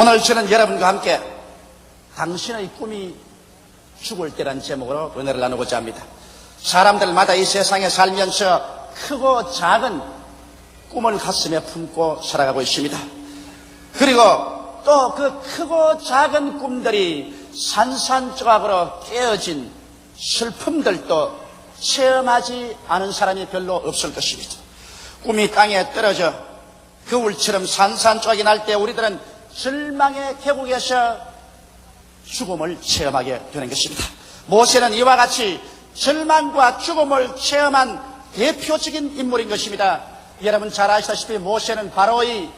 오늘 저는 여러분과 함께 당신의 꿈이 죽을 때란 제목으로 은혜를 나누고자 합니다. 사람들마다 이 세상에 살면서 크고 작은 꿈을 가슴에 품고 살아가고 있습니다. 그리고 또 그 크고 작은 꿈들이 산산조각으로 깨어진 슬픔들도 체험하지 않은 사람이 별로 없을 것입니다. 꿈이 땅에 떨어져 거울처럼 산산조각이 날 때 우리들은 절망의 계곡에서 죽음을 체험하게 되는 것입니다. 모세는 이와 같이 절망과 죽음을 체험한 대표적인 인물인 것입니다. 여러분 잘 아시다시피 모세는 바로의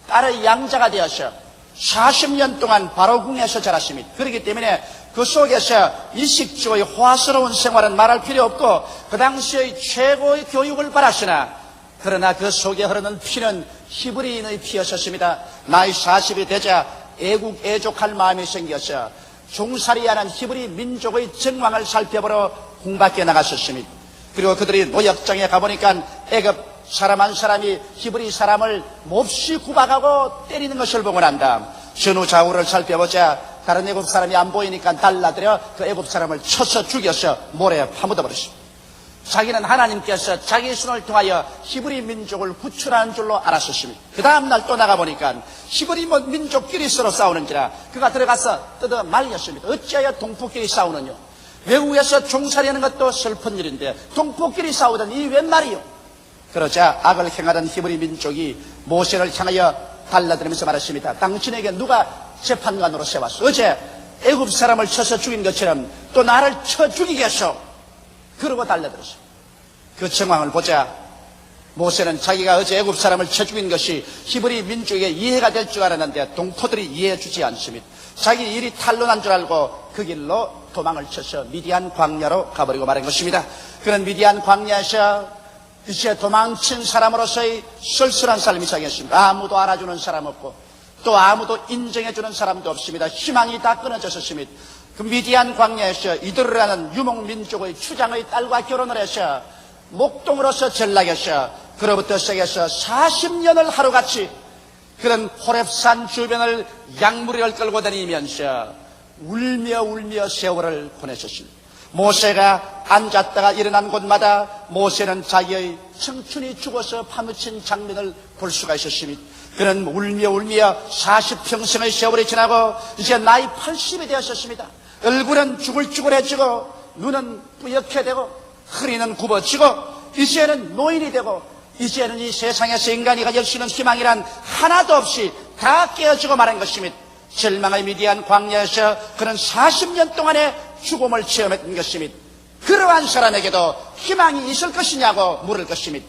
딸의 양자가 되어서 40년 동안 바로 궁에서 자랐습니다. 그렇기 때문에 그 속에서 이식주의 화스러운 생활은 말할 필요 없고 그 당시의 최고의 교육을 받았으나 그러나 그 속에 흐르는 피는 히브리인의 피였었습니다. 나이 40이 되자 애국애족할 마음이 생겨서 종살이하는 히브리 민족의 정황을 살펴보러 궁밖에 나갔었습니다. 그리고 그들이 노역장에 가보니까 애굽 사람 한 사람이 히브리 사람을 몹시 구박하고 때리는 것을 보고 난 다음 전후 좌우를 살펴보자 다른 애굽 사람이 안 보이니까 달라들여 그 애굽 사람을 쳐서 죽여서 모래에 파묻어 버렸습니다. 자기는 하나님께서 자기 손을 통하여 히브리 민족을 구출하는 줄로 알았었습니다. 그 다음날 또 나가보니까 히브리 민족끼리 서로 싸우는지라 그가 들어가서 뜯어 말렸습니다. 어찌하여 동포끼리 싸우느냐. 외국에서 종살이하는 것도 슬픈 일인데 동포끼리 싸우던 이 웬 말이요. 그러자 악을 행하던 히브리 민족이 모세를 향하여 달라들면서 말했습니다. 당신에게 누가 재판관으로 세웠어? 어제 애굽 사람을 쳐서 죽인 것처럼 또 나를 쳐 죽이겠소? 그러고 달려들었어요. 그 정황을 보자 모세는 자기가 어제 애굽 사람을 쳐 죽인 것이 히브리 민족에게 이해가 될 줄 알았는데 동포들이 이해해 주지 않습니다. 자기 일이 탄로난 줄 알고 그 길로 도망을 쳐서 미디안 광야로 가버리고 말한 것입니다. 그는 미디안 광야에서 이제 도망친 사람으로서의 쓸쓸한 삶이 시작했습니다. 아무도 알아주는 사람 없고 또 아무도 인정해주는 사람도 없습니다. 희망이 다 끊어졌습니다. 그 미디안 광야에서 이드르라는 유목민족의 추장의 딸과 결혼을 해서 목동으로서 전락해서 그로부터 시작해서 40년을 하루같이 그런 호렙산 주변을 양무리를 끌고 다니면서 울며 세월을 보내셨습니다. 모세가 앉았다가 일어난 곳마다 모세는 자기의 청춘이 죽어서 파묻힌 장면을 볼 수가 있었습니다. 그는 울며 40평생의 세월이 지나고 이제 나이 80이 되었습니다. 얼굴은 쭈글쭈글해지고 눈은 뿌옇게 되고 허리는 굽어지고 이제는 노인이 되고 이제는 이 세상에서 인간이 가질 수 있는 희망이란 하나도 없이 다 깨어지고 말한 것입니다. 절망의 미디안 광야에서 그는 40년 동안의 죽음을 체험했던 것입니다. 그러한 사람에게도 희망이 있을 것이냐고 물을 것입니다.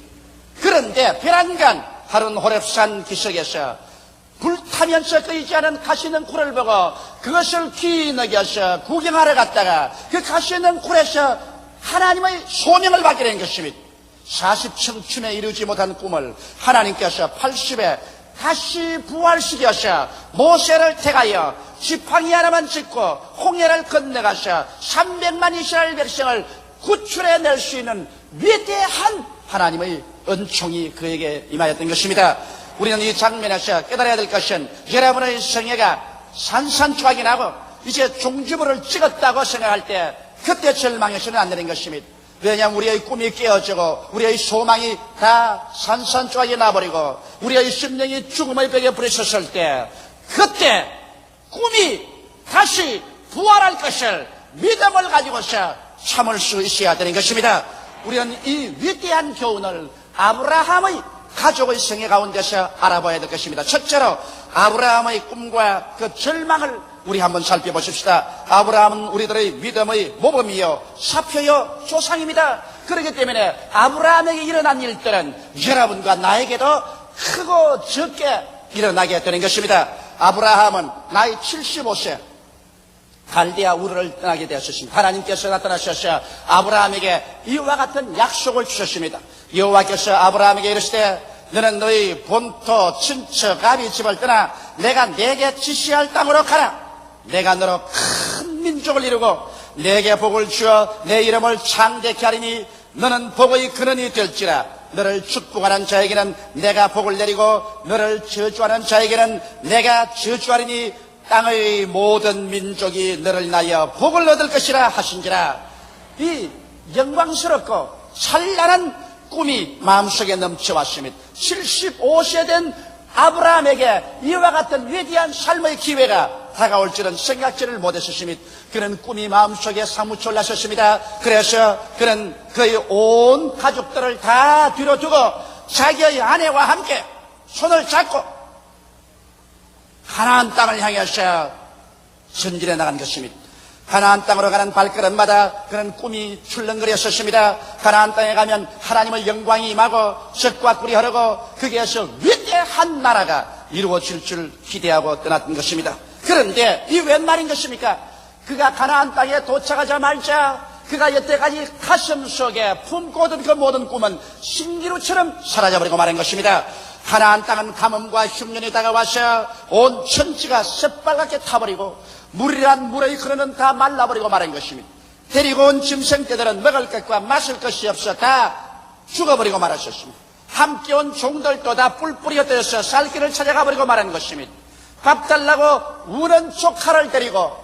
그런데 베란간 하룬 호렙산 기슭에서 불타면서 끓이지 않은 가시 있는 굴을 보고 그것을 귀히 여겨서 구경하러 갔다가 그 가시 있는 굴에서 하나님의 소명을 받게 된 것입니다. 40청춘에 이루지 못한 꿈을 하나님께서 80에 다시 부활시켜서 모세를 택하여 지팡이 하나만 짚고 홍해를 건너가서 300만 이스라엘 백성을 구출해낼 수 있는 위대한 하나님의 은총이 그에게 임하였던 것입니다. 우리는 이 장면에서 깨달아야 될 것은 여러분의 생애가 산산조각이 나고 이제 종지부를 찍었다고 생각할 때 그때 절망해서는 안 되는 것입니다. 왜냐하면 우리의 꿈이 깨어지고 우리의 소망이 다 산산조각이 나버리고 우리의 심령이 죽음의 벽에 부딪혔을 때 그때 꿈이 다시 부활할 것을 믿음을 가지고서 참을 수 있어야 되는 것입니다. 우리는 이 위대한 교훈을 아브라함의 가족의 생애 가운데서 알아봐야 될 것입니다. 첫째로 아브라함의 꿈과 그 절망을 우리 한번 살펴보십시다. 아브라함은 우리들의 믿음의 모범이요 사표요 조상입니다. 그렇기 때문에 아브라함에게 일어난 일들은 여러분과 나에게도 크고 적게 일어나게 되는 것입니다. 아브라함은 나이 75세 갈대아 우르를 떠나게 되었습니다. 하나님께서 나타나셔서 아브라함에게 이와 같은 약속을 주셨습니다. 여호와께서 아브라함에게 이르시되 너는 너희 본토 친척 아비 집을 떠나 내가 내게 지시할 땅으로 가라. 내가 너로 큰 민족을 이루고 내게 복을 주어 내 이름을 창대케 하리니 너는 복의 근원이 될지라. 너를 축복하는 자에게는 내가 복을 내리고 너를 저주하는 자에게는 내가 저주하리니 땅의 모든 민족이 너를 인하여 복을 얻을 것이라 하신지라. 이 영광스럽고 찬란한 꿈이 마음속에 넘쳐왔습니다. 75세 된 아브라함에게 이와 같은 위대한 삶의 기회가 다가올 줄은 생각지를 못했었습니다. 그런 꿈이 마음속에 사무쳐 올랐었습니다. 그래서 그는 그의 온 가족들을 다 뒤로 두고 자기의 아내와 함께 손을 잡고 가나안 땅을 향해서 전진해 나간 것입니다. 가나안 땅으로 가는 발걸음마다 그런 꿈이 출렁거렸었습니다. 가나안 땅에 가면 하나님의 영광이 임하고 적과 꿀이 흐르고 거기에서 위대한 나라가 이루어질 줄 기대하고 떠났던 것입니다. 그런데 이 웬 말인 것입니까? 그가 가나안 땅에 도착하자마자 그가 여태까지 가슴 속에 품고 오던 그 모든 꿈은 신기루처럼 사라져버리고 말한 것입니다. 가나안 땅은 가뭄과 흉년이 다가와서 온 천지가 새빨갛게 타버리고 물이란 물의 흐르는 다 말라버리고 말한 것입니다. 데리고 온 짐승떼들은 먹을 것과 마실 것이 없어 다 죽어버리고 말았었습니다. 함께 온 종들도 다 뿔뿔이 흩어져서 살 길을 찾아가 버리고 말한 것입니다. 밥 달라고 우는 조카를 데리고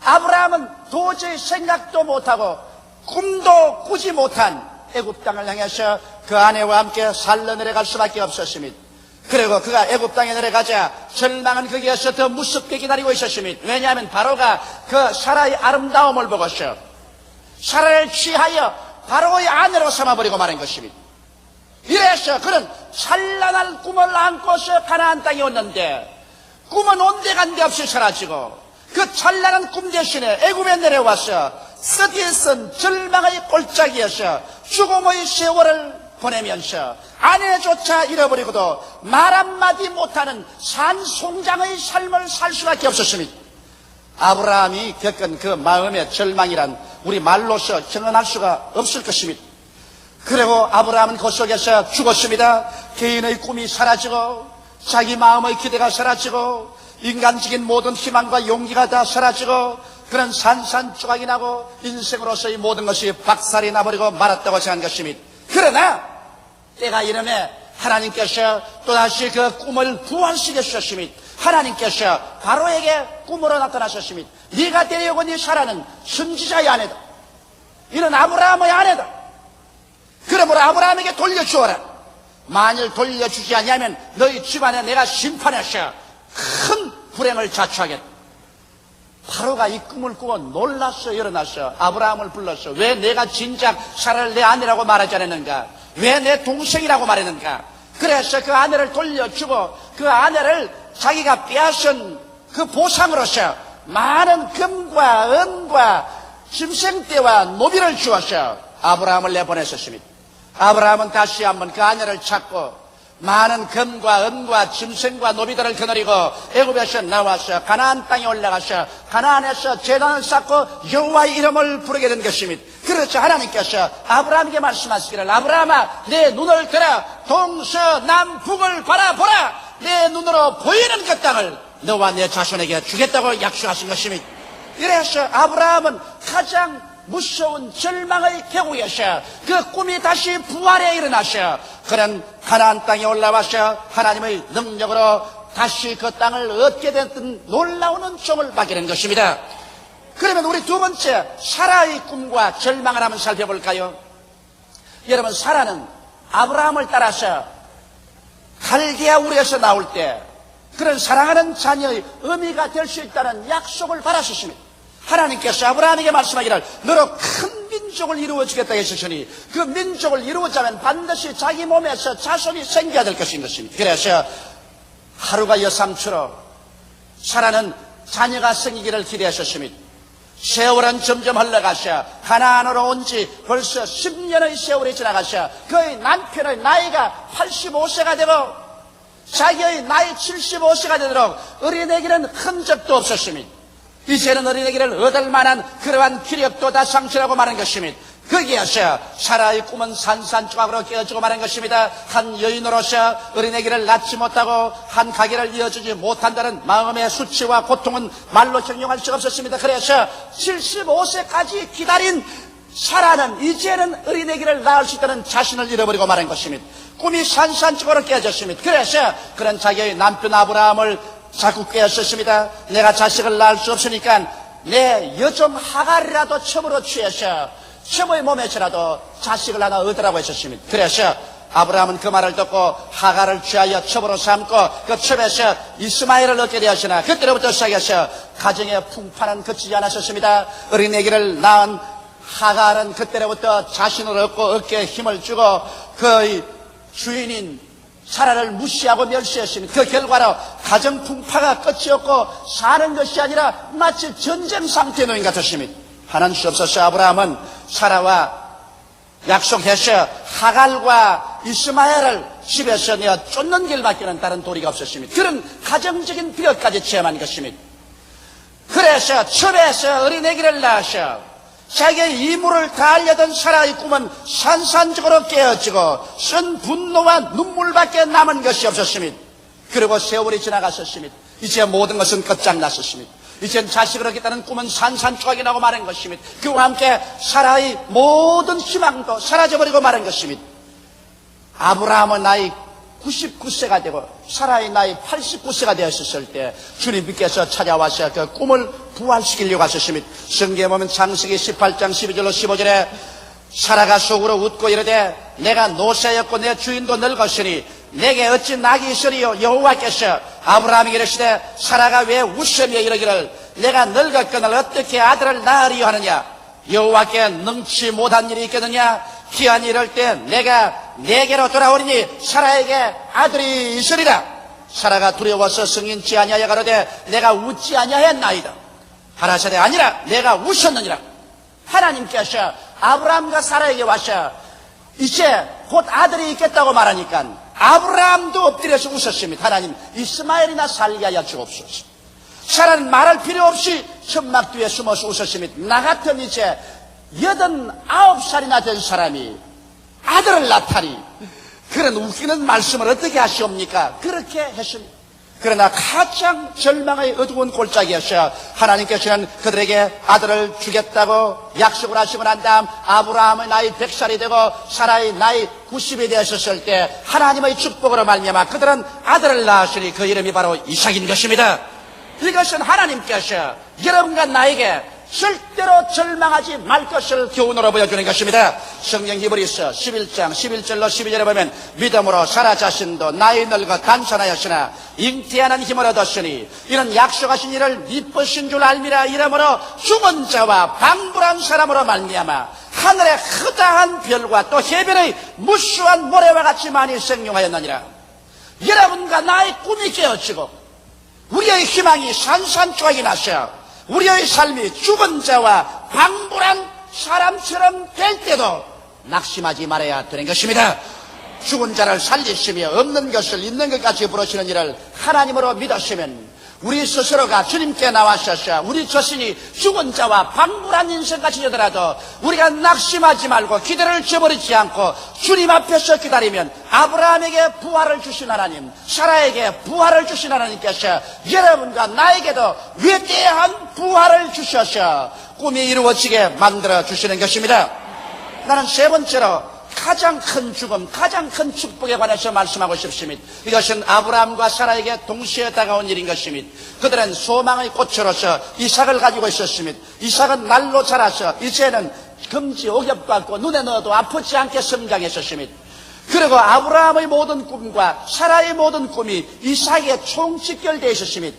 아브라함은 도저히 생각도 못하고 꿈도 꾸지 못한 애굽 땅을 향해서 그 아내와 함께 살러 내려갈 수밖에 없었습니다. 그리고 그가 애굽 땅에 내려가자 절망은 거기에서 더 무섭게 기다리고 있었습니다. 왜냐하면 바로가 그 사라의 아름다움을 보고서 사라를 취하여 바로의 아내로 삼아버리고 말한 것입니다. 이래서 그는 찬란한 꿈을 안고서 가나안 땅에 왔는데 꿈은 온데간데 없이 사라지고 그 찬란한 꿈 대신에 애굽에 내려와서 쓰디쓴 절망의 꼴짝이어서 죽음의 세월을 보내면서 아내조차 잃어버리고도 말 한마디 못하는 산송장의 삶을 살 수밖에 없었습니다. 아브라함이 겪은 그 마음의 절망이란 우리 말로서 형언할 수가 없을 것입니다. 그리고 아브라함은 그 속에서 죽었습니다. 개인의 꿈이 사라지고 자기 마음의 기대가 사라지고 인간적인 모든 희망과 용기가 다 사라지고 그런 산산조각이 나고 인생으로서의 모든 것이 박살이 나버리고 말았다고 생각한 것입니다. 그러나 때가 이름에 하나님께서 또다시 그 꿈을 부활시켜 주셨습니다. 하나님께서 바로에게 꿈으로 나타나셨습니다. 네가 데려오고 네 사라는 선지자의 아내다. 이는 아브라함의 아내다. 그러므로 아브라함에게 돌려주어라. 만일 돌려주지 않으면 너희 집안에 내가 심판해서 큰 불행을 자초하겠다. 바로가 이 꿈을 꾸고 놀라서 일어나서 아브라함을 불러서 왜 내가 진작 사라를 내 아내라고 말하지 않았는가? 왜 내 동생이라고 말했는가? 그래서 그 아내를 돌려주고 그 아내를 자기가 빼앗은 그 보상으로서 많은 금과 은과 짐승떼와 노비를 주어서 아브라함을 내보냈었습니다. 아브라함은 다시 한번 그 아내를 찾고 많은 금과 은과 짐승과 노비들을 거느리고 애굽에서 나와서 가나안 땅에 올라가서 가나안에서 제단을 쌓고 여호와의 이름을 부르게 된 것입니다. 그래서 하나님께서 아브라함에게 말씀하시기를 아브라함아 내 눈을 들어 동서남북을 바라보라. 내 눈으로 보이는 그 땅을 너와 내 자손에게 주겠다고 약속하신 것입니다. 그래서 아브라함은 가장 무서운 절망의 계곡에서 그 꿈이 다시 부활해 일어나서 그는 가나안 땅에 올라와서 하나님의 능력으로 다시 그 땅을 얻게 됐던 놀라운 종을 받게 된 것입니다. 그러면 우리 두 번째 사라의 꿈과 절망을 한번 살펴볼까요? 여러분 사라는 아브라함을 따라서 갈대아 우르에서 나올 때 그런 사랑하는 자녀의 의미가 될 수 있다는 약속을 받았었습니다. 하나님께서 아브라함에게 말씀하기를 너로 큰 민족을 이루어주겠다 했으니 그 민족을 이루어자면 반드시 자기 몸에서 자손이 생겨야 될 것인 것입니다. 그래서 하루가 여삼처럼 사라는 자녀가 생기기를 기대하셨습니다. 세월은 점점 흘러가셔 가나안으로 온 지 벌써 10년의 세월이 지나가셔 그의 남편의 나이가 85세가 되고 자기의 나이 75세가 되도록 어린애기는 흔적도 없었습니다. 이제는 어린애기를 얻을 만한 그러한 기력도 다 상실하고 마는 것입니다. 거기에서 사라의 꿈은 산산조각으로 깨어지고 마는 것입니다. 한 여인으로서 어린애기를 낳지 못하고 한 가게를 이어주지 못한다는 마음의 수치와 고통은 말로 형용할 수가 없었습니다. 그래서 75세까지 기다린 사라는 이제는 어린애기를 낳을 수 있다는 자신을 잃어버리고 말한 것입니다. 꿈이 산산적으로 깨졌습니다. 그래서 그런 자기의 남편 아브라함을 자꾸 깨었습니다. 내가 자식을 낳을 수 없으니까 내 여종 하갈이라도 첩으로 취해서 첩의 몸에서라도 자식을 하나 얻으라고 했었습니다. 그래서 아브라함은 그 말을 듣고 하갈을 취하여 첩으로 삼고 그 첩에서 이스마엘을 얻게 되었으나 그때로부터 시작해서 가정의 풍파는 그치지 않았었습니다. 어린애기를 낳은 하갈은 그때로부터 자신을 얻고 어깨에 힘을 주고 그 주인인 사라를 무시하고 멸시했습니다. 그 결과로 가정 풍파가 끝이 없고 사는 것이 아니라 마치 전쟁 상태의 노인 같았습니다. 하나님 주옵소서. 아브라함은 사라와 약속해서 하갈과 이스마엘을 집에서 내어 쫓는 길밖에는 다른 도리가 없었습니다. 그런 가정적인 필요까지 체험한 것입니다. 그래서 첩에서 어린애기를 낳아서 자기의 이물을 다하려던 사라의 꿈은 산산적으로 깨어지고 쓴 분노와 눈물밖에 남은 것이 없었습니다. 그리고 세월이 지나갔었습니다. 이제 모든 것은 끝장났었습니다. 이젠 자식을 얻겠다는 꿈은 산산조각이 나고 마른 것입니다. 그와 함께 사라의 모든 희망도 사라져버리고 마른 것입니다. 아브라함은 나이 99세가 되고 사라의 나이 89세가 되었을 때 주님께서 찾아와서 그 꿈을 부활시키려고 하셨습니다. 성경에 보면 창세기 18장 12절로 15절에 사라가 속으로 웃고 이르되 내가 노쇠였고 내 주인도 늙었으니 내게 어찌 낙이 있으리요. 여호와께서 아브라함에게 이르시되 사라가 왜 웃으며 이르기를 내가 늙었거늘 어떻게 아들을 낳으리요 하느냐. 여호와께 능치 못한 일이 있겠느냐. 기한이 이럴 때 내가 내게로 돌아오리니 사라에게 아들이 있으리라. 사라가 두려워서 승인치 아니하여 가로되 내가 웃지 아니하였나이다. 하라사대 아니라 내가 웃었느니라. 하나님께서 아브라함과 사라에게 와서 이제 곧 아들이 있겠다고 말하니까 아브라함도 엎드려서 웃었습니다. 하나님 이스마엘이나 살게 하여 주옵소서. 사라는 말할 필요 없이 천막 뒤에 숨어서 웃었습니다. 나 같으면 이제 89살이나 된 사람이 아들을 낳다니 그런 웃기는 말씀을 어떻게 하시옵니까? 그렇게 했습니다. 그러나 가장 절망의 어두운 골짜기였어요. 하나님께서는 그들에게 아들을 주겠다고 약속을 하시고 난 다음 아브라함의 나이 100살이 되고 사라의 나이 90이 되었을 때 하나님의 축복으로 말미암아 그들은 아들을 낳았으니 그 이름이 바로 이삭인 것입니다. 이것은 하나님께서 여러분과 나에게 절대로 절망하지 말 것을 교훈으로 보여주는 것입니다. 성경 히브리서 11장 11절로 12절에 보면 믿음으로 사라 자신도 나이 늙어 단선하였으나 잉태하는 힘을 얻었으니 이는 약속하신 일을 미쁘신 줄 알미라. 이러므로 죽은 자와 방불한 사람으로 말미암아 하늘의 흐다한 별과 또 해변의 무수한 모래와 같이 많이 생용하였느니라. 여러분과 나의 꿈이 깨어지고 우리의 희망이 산산조각이 나서 우리의 삶이 죽은 자와 방불한 사람처럼 될 때도 낙심하지 말아야 되는 것입니다. 죽은 자를 살리시며 없는 것을 있는 것까지 부르시는 일을 하나님으로 믿으시면 우리 스스로가 주님께 나와셔서 우리 자신이 죽은 자와 방불한 인생같이 되더라도 우리가 낙심하지 말고 기대를 저버리지 않고 주님 앞에서 기다리면 아브라함에게 부활을 주신 하나님, 사라에게 부활을 주신 하나님께서 여러분과 나에게도 위대한 부활을 주셔서 꿈이 이루어지게 만들어 주시는 것입니다. 나는 세 번째로 가장 큰 죽음, 가장 큰 축복에 관해서 말씀하고 싶습니다. 이것은 아브라함과 사라에게 동시에 다가온 일인 것입니다. 그들은 소망의 꽃으로서 이삭을 가지고 있었습니다. 이삭은 날로 자라서 이제는 금지 옥엽받고 눈에 넣어도 아프지 않게 성장했었습니다. 그리고 아브라함의 모든 꿈과 사라의 모든 꿈이 이삭에 총집결되어 있었습니다.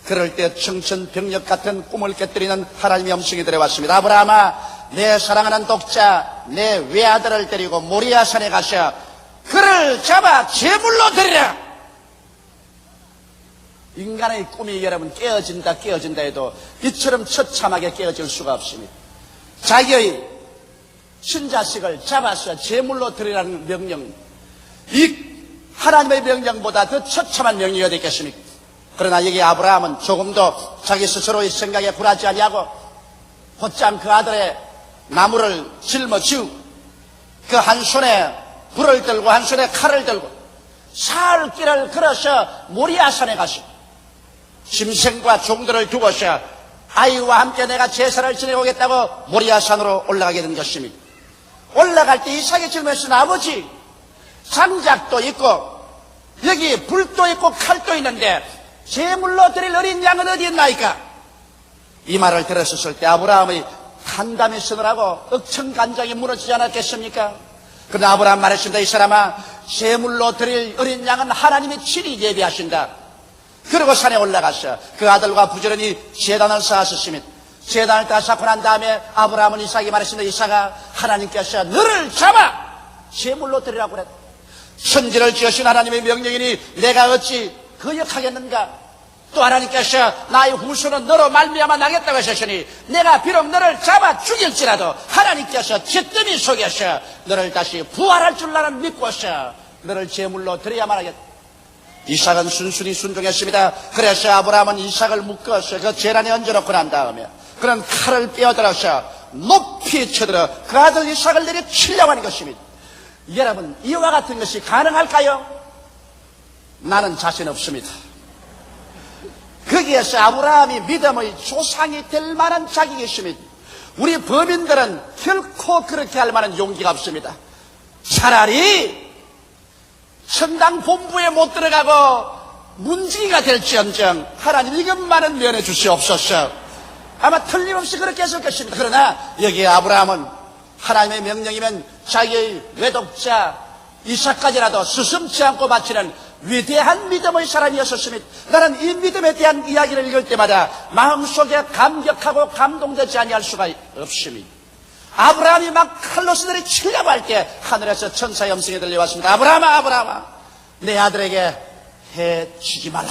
그럴 때 청천벽력 같은 꿈을 깨뜨리는 하나님의 음성이 들어왔습니다. 아브라함아, 내 사랑하는 독자 내 외아들을 데리고 모리아산에 가서 그를 잡아 제물로 드리라. 인간의 꿈이 여러분 깨어진다 해도 이처럼 처참하게 깨어질 수가 없습니다. 자기의 친자식을 잡아서 제물로 드리라는 명령, 이 하나님의 명령보다 더 처참한 명령이 어디 있겠습니까? 그러나 여기 아브라함은 조금도 자기 스스로의 생각에 굴하지 아니하고 곧장 그 아들의 나무를 짊어지고 그 한 손에 불을 들고 한 손에 칼을 들고 사흘 길을 걸어서 모리아산에 가서 짐승과 종들을 두고서 아이와 함께 내가 제사를 지내고 오겠다고 모리아산으로 올라가게 된 것입니다. 올라갈 때 이삭이 질문했으나 아버지, 장작도 있고 여기 불도 있고 칼도 있는데 제물로 드릴 어린 양은 어디 있나이까? 이 말을 들었을 때 아브라함의 한담이 서늘하고 억천간장이 무너지지 않았겠습니까? 그러나 아브라함 말했습니다. 이 사람아, 제물로 드릴 어린 양은 하나님이 친히 예비하신다. 그리고 산에 올라가서 그 아들과 부지런히 제단을 쌓았습니다. 제단을 다 쌓고 난 다음에 아브라함은 이삭에게 말했습니다. 이삭아, 하나님께서 너를 잡아 제물로 드리라고 그랬다. 천지를 지으신 하나님의 명령이니 내가 어찌 거역하겠는가? 또 하나님께서 나의 후손은 너로 말미암아 나겠다고 하셨으니 내가 비록 너를 잡아 죽일지라도 하나님께서 잿더미 속에서 너를 다시 부활할 줄 나는 믿고서 너를 제물로 드려야만 하겠다. 이삭은 순순히 순종했습니다. 그래서 아브라함은 이삭을 묶어서 그 제단에 얹어놓고 난 다음에 그런 칼을 빼어들어서 높이 쳐들어 그 아들 이삭을 내려치려고 하는 것입니다. 여러분, 이와 같은 것이 가능할까요? 나는 자신 없습니다. 거기에서 아브라함이 믿음의 조상이 될 만한 자격이 있습니다. 우리 범인들은 결코 그렇게 할 만한 용기가 없습니다. 차라리 천당 본부에 못 들어가고 문지기가 될지언정 하나님 이것만은 면해 주시옵소서. 아마 틀림없이 그렇게 했을 것입니다. 그러나 여기 아브라함은 하나님의 명령이면 자기의 외독자 이삭까지라도 스승치 않고 바치는 위대한 믿음의 사람이었습니다. 나는 이 믿음에 대한 이야기를 읽을 때마다 마음속에 감격하고 감동되지 아니할 수가 없습니다. 아브라함이 막 칼로스들이 치려고 할 때 하늘에서 천사의 음성이 들려왔습니다. 아브라함아, 아브라함아, 내 아들에게 해치지 말라.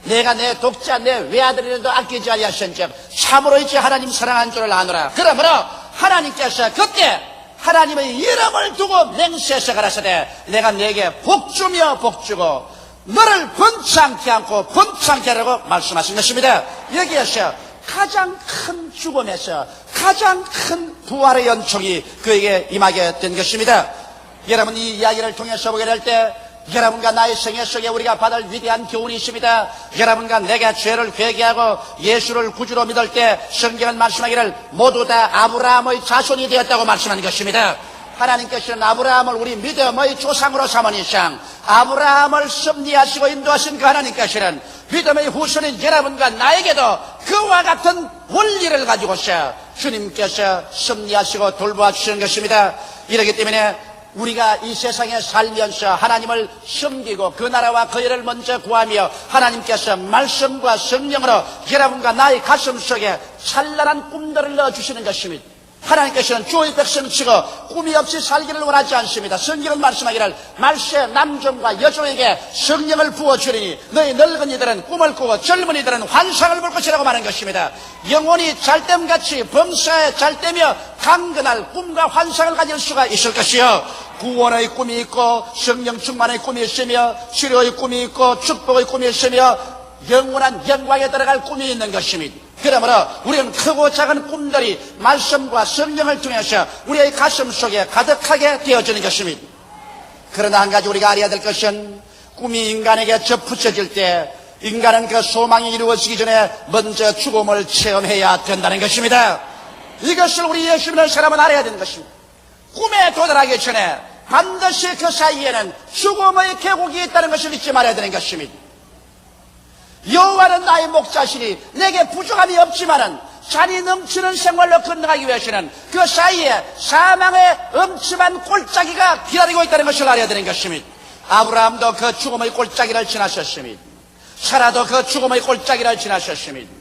내가 내 독자 내 외아들이라도 아끼지 아니하신즉 참으로 이제 하나님 사랑한 줄을 아노라. 그러므로 하나님께서 그때 하나님의 이름을 두고 맹세해서 가라사대 내가 내게 복주며 복주고 너를 번창케 않고 번창케 하라고 말씀하신 것입니다. 여기에서 가장 큰 죽음에서 가장 큰 부활의 연총이 그에게 임하게 된 것입니다. 여러분, 이 이야기를 통해서 보게 될 때 여러분과 나의 생애 속에 우리가 받을 위대한 교훈이 있습니다. 여러분과 내가 죄를 회개하고 예수를 구주로 믿을 때 성경은 말씀하기를 모두 다 아브라함의 자손이 되었다고 말씀하는 것입니다. 하나님께서는 아브라함을 우리 믿음의 조상으로 삼은 이상 아브라함을 섭리하시고 인도하신 그 하나님께서는 믿음의 후손인 여러분과 나에게도 그와 같은 원리를 가지고서 주님께서 섭리하시고 돌보아 주시는 것입니다. 이렇기 때문에 우리가 이 세상에 살면서 하나님을 섬기고 그 나라와 그 일을 먼저 구하며 하나님께서 말씀과 성령으로 여러분과 나의 가슴 속에 찬란한 꿈들을 넣어주시는 것입니다. 하나님께서는 주의 백성치고 꿈이 없이 살기를 원하지 않습니다. 성경은 말씀하기를 말세 남종과 여종에게 성령을 부어주리니 너희 늙은이들은 꿈을 꾸고 젊은이들은 환상을 볼 것이라고 말한 것입니다. 영혼이 잘됨같이 범사에 잘되며 강건할 꿈과 환상을 가질 수가 있을 것이요, 구원의 꿈이 있고 성령 충만의 꿈이 있으며 치료의 꿈이 있고 축복의 꿈이 있으며 영원한 영광에 들어갈 꿈이 있는 것입니다. 그러므로 우리는 크고 작은 꿈들이 말씀과 성령을 통해서 우리의 가슴 속에 가득하게 되어지는 것입니다. 그러나 한 가지 우리가 알아야 될 것은 꿈이 인간에게 접붙여질 때 인간은 그 소망이 이루어지기 전에 먼저 죽음을 체험해야 된다는 것입니다. 이것을 우리 예수 믿는 사람은 알아야 되는 것입니다. 꿈에 도달하기 전에 반드시 그 사이에는 죽음의 계곡이 있다는 것을 잊지 말아야 되는 것입니다. 여호와는 나의 목자시니 내게 부족함이 없지만은 잔이 넘치는 생활로 건너가기 위해서는 그 사이에 사망의 엄침한 골짜기가 기다리고 있다는 것을 알아야 되는 것입니다. 아브라함도 그 죽음의 골짜기를 지나셨습니다. 사라도 그 죽음의 골짜기를 지나셨습니다.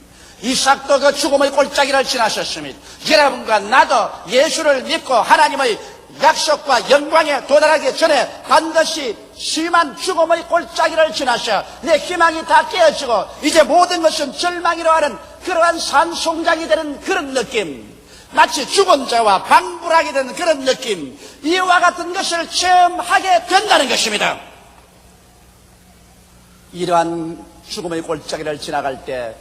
이삭도 그 죽음의 골짜기를 지나셨습니다. 여러분과 나도 예수를 믿고 하나님의 약속과 영광에 도달하기 전에 반드시 심한 죽음의 골짜기를 지나서 내 희망이 다 깨어지고 이제 모든 것은 절망이로 하는 그러한 산송장이 되는 그런 느낌, 마치 죽은 자와 방불하게 되는 그런 느낌, 이와 같은 것을 체험하게 된다는 것입니다. 이러한 죽음의 골짜기를 지나갈 때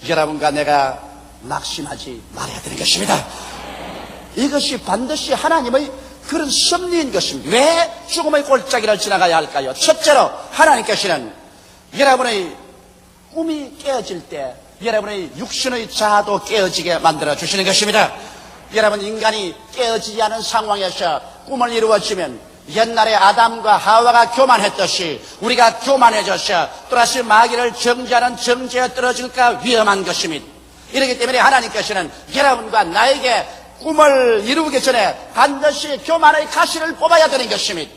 여러분과 내가 낙심하지 말아야 되는 것입니다. 이것이 반드시 하나님의 그런 섭리인 것입니다. 왜 죽음의 골짜기를 지나가야 할까요? 첫째로 하나님께서는 여러분의 꿈이 깨어질 때 여러분의 육신의 자아도 깨어지게 만들어 주시는 것입니다. 여러분, 인간이 깨어지지 않은 상황에서 꿈을 이루어지면 옛날에 아담과 하와가 교만했듯이 우리가 교만해져서 또다시 마귀를 정죄하는 정죄에 떨어질까 위험한 것입니다. 이렇기 때문에 하나님께서는 여러분과 나에게 꿈을 이루기 전에 반드시 교만의 가시를 뽑아야 되는 것입니다.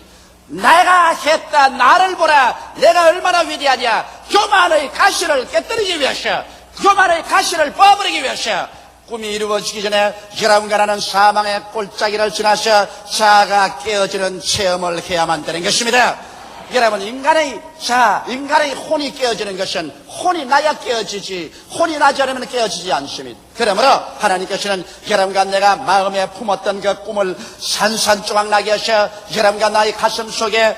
내가 했다, 나를 보라, 내가 얼마나 위대하냐. 교만의 가시를 깨뜨리기 위해서, 교만의 가시를 뽑아버리기 위해서 꿈이 이루어지기 전에 여러분과 나는 사망의 골짜기를 지나서 자아가 깨어지는 체험을 해야만 되는 것입니다. 여러분, 인간의 혼이 깨어지는 것은 혼이 나야 깨어지지, 혼이 나지 않으면 깨어지지 않습니다. 그러므로 하나님께서는 여러분과 내가 마음에 품었던 그 꿈을 산산조각나게 하셔 여러분과 나의 가슴 속에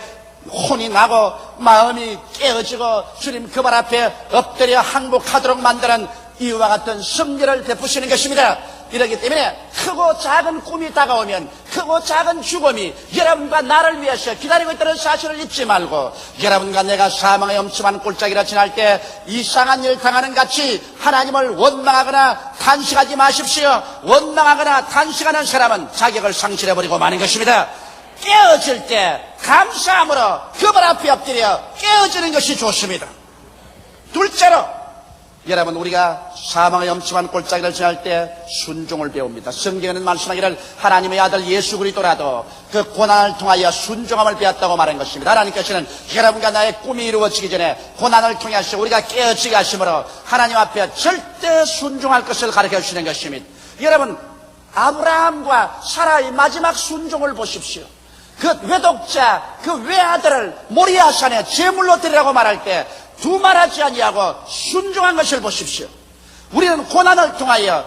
혼이 나고 마음이 깨어지고 주님 그 발 앞에 엎드려 항복하도록 만드는 이와 같은 승리를 베푸시는 것입니다. 이렇기 때문에 크고 작은 꿈이 다가오면 크고 작은 죽음이 여러분과 나를 위해서 기다리고 있다는 사실을 잊지 말고, 여러분과 내가 사망의 엄침한 골짜기를 지날 때 이상한 일 당하는 같이 하나님을 원망하거나 탄식하지 마십시오. 원망하거나 탄식하는 사람은 자격을 상실해버리고 마는 것입니다. 깨어질 때 감사함으로 그 발 앞에 엎드려 깨어지는 것이 좋습니다. 둘째로, 여러분, 우리가 사망의 엄침한 골짜기를 지날 때 순종을 배웁니다. 성경에는 말씀하기를 하나님의 아들 예수 그리스도라도 그 고난을 통하여 순종함을 배웠다고 말한 것입니다. 하나님께서는 여러분과 나의 꿈이 이루어지기 전에 고난을 통해서 우리가 깨어지게 하심으로 하나님 앞에 절대 순종할 것을 가르쳐 주시는 것입니다. 여러분, 아브라함과 사라의 마지막 순종을 보십시오. 그 외독자, 그 외아들을 모리아산에 제물로 드리라고 말할 때 두말하지 아니하고 순종한 것을 보십시오. 우리는 고난을 통하여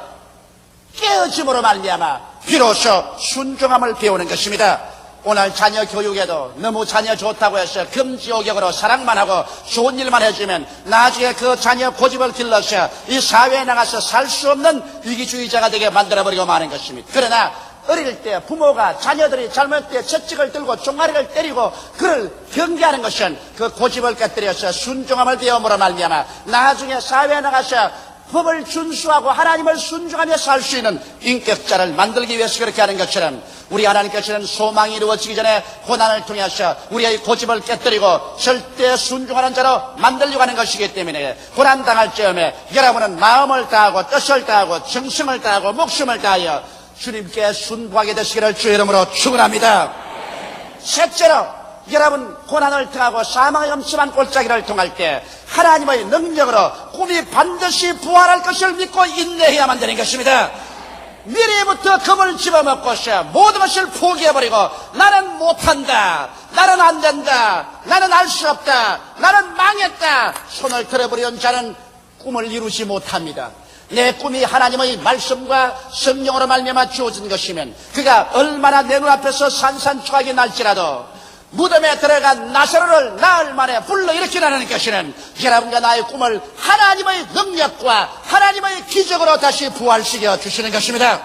깨어짐으로 말미암아 비로소 순종함을 배우는 것입니다. 오늘 자녀 교육에도 너무 자녀 좋다고 해서 금지옥역으로 사랑만 하고 좋은 일만 해주면 나중에 그 자녀 고집을 길러서 이 사회에 나가서 살 수 없는 위기주의자가 되게 만들어버리고 마는 것입니다. 그러나 어릴 때 부모가 자녀들이 잘못할 때 채찍을 들고 종아리를 때리고 그를 경계하는 것은 그 고집을 깨뜨려서 순종함을 배움으로 말미암아 나중에 사회에 나가서 법을 준수하고 하나님을 순종하며 살 수 있는 인격자를 만들기 위해서 그렇게 하는 것처럼, 우리 하나님께서는 소망이 이루어지기 전에 고난을 통해서 우리의 고집을 깨뜨리고 절대 순종하는 자로 만들려고 하는 것이기 때문에 고난당할 즈음에 여러분은 마음을 다하고 뜻을 다하고 정성을 다하고 목숨을 다하여 주님께 순복하게 되시기를 주의 이름으로 축원합니다. 셋째로, 여러분 고난을 통하고 사망의 엄침한 골짜기를 통할 때 하나님의 능력으로 꿈이 반드시 부활할 것을 믿고 인내해야만 되는 것입니다. 미리부터 겁을 집어먹고서 모든 것을 포기해버리고 나는 못한다, 나는 안된다, 나는 알 수 없다, 나는 망했다 손을 들어버리는 자는 꿈을 이루지 못합니다. 내 꿈이 하나님의 말씀과 성령으로 말미암아 주어진 것이면 그가 얼마나 내 눈앞에서 산산조각이 날지라도 무덤에 들어간 나사로를 나흘 만에 불러일으키라는 것이는 여러분과 나의 꿈을 하나님의 능력과 하나님의 기적으로 다시 부활시켜 주시는 것입니다.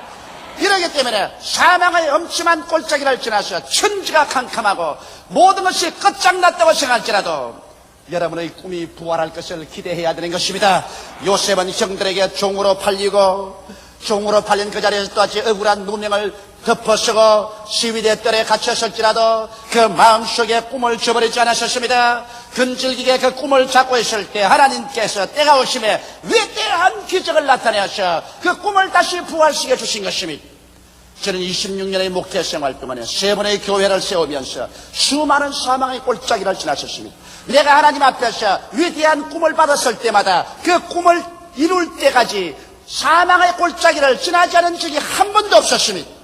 이러기 때문에 사망의 엄침한 골짜기를 지나서 천지가 캄캄하고 모든 것이 끝장났다고 생각할지라도 여러분의 꿈이 부활할 것을 기대해야 되는 것입니다. 요셉은 형들에게 종으로 팔리고 종으로 팔린 그 자리에서 또다시 억울한 누명을 덮어쓰고 시위대 뜰에 갇혔을지라도 그 마음속에 꿈을 저버리지 않았었습니다. 근질기게 그 꿈을 잡고 있을 때 하나님께서 때가 오심에 위대한 기적을 나타내셔 그 꿈을 다시 부활시켜 주신 것입니다. 저는 26년의 목회 생활 동안에 3번의 교회를 세우면서 수많은 사망의 골짜기를 지났었습니다. 내가 하나님 앞에서 위대한 꿈을 받았을 때마다 그 꿈을 이룰 때까지 사망의 골짜기를 지나지 않은 적이 한 번도 없었습니다.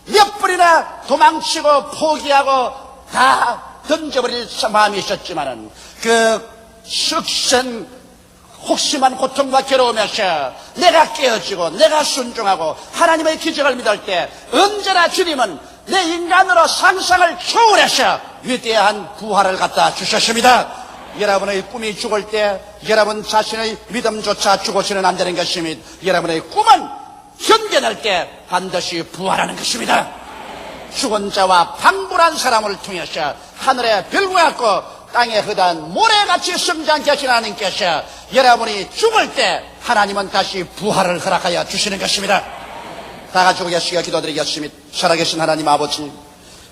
몇 번이나 도망치고 포기하고 다 던져버릴 마음이 있었지만은 그 석선 혹심한 고통과 괴로우면서 내가 깨어지고 내가 순종하고 하나님의 기적을 믿을 때 언제나 주님은 내 인간으로 상상을 초월해서 위대한 부활을 갖다 주셨습니다. 여러분의 꿈이 죽을 때 여러분 자신의 믿음조차 죽어서는 안 되는 것입니다. 여러분의 꿈은 현견할 때 반드시 부활하는 것입니다. 죽은 자와 방불한 사람을 통해서 하늘의 별과 같고 땅에 흐단 모래같이 성장케 하신 하나님께서 여러분이 죽을 때 하나님은 다시 부활을 허락하여 주시는 것입니다. 다 가지고 예수가 기도드리겠습니다. 살아계신 하나님 아버지,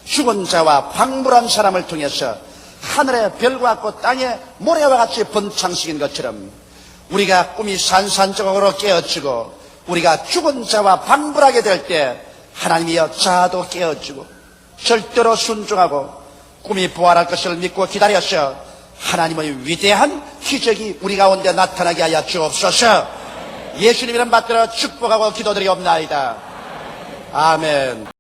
죽은 자와 방불한 사람을 통해서 하늘의 별과 같고 땅의 모래와 같이 번창식인 것처럼 우리가 꿈이 산산조각으로 깨어지고 우리가 죽은 자와 방불하게 될 때 하나님이여 자아도 깨어지고 절대로 순종하고 꿈이 부활할 것을 믿고 기다려서 하나님의 위대한 기적이 우리 가운데 나타나게 하여 주옵소서. 예수님 이름 받들어 축복하고 기도드리옵나이다. 아멘.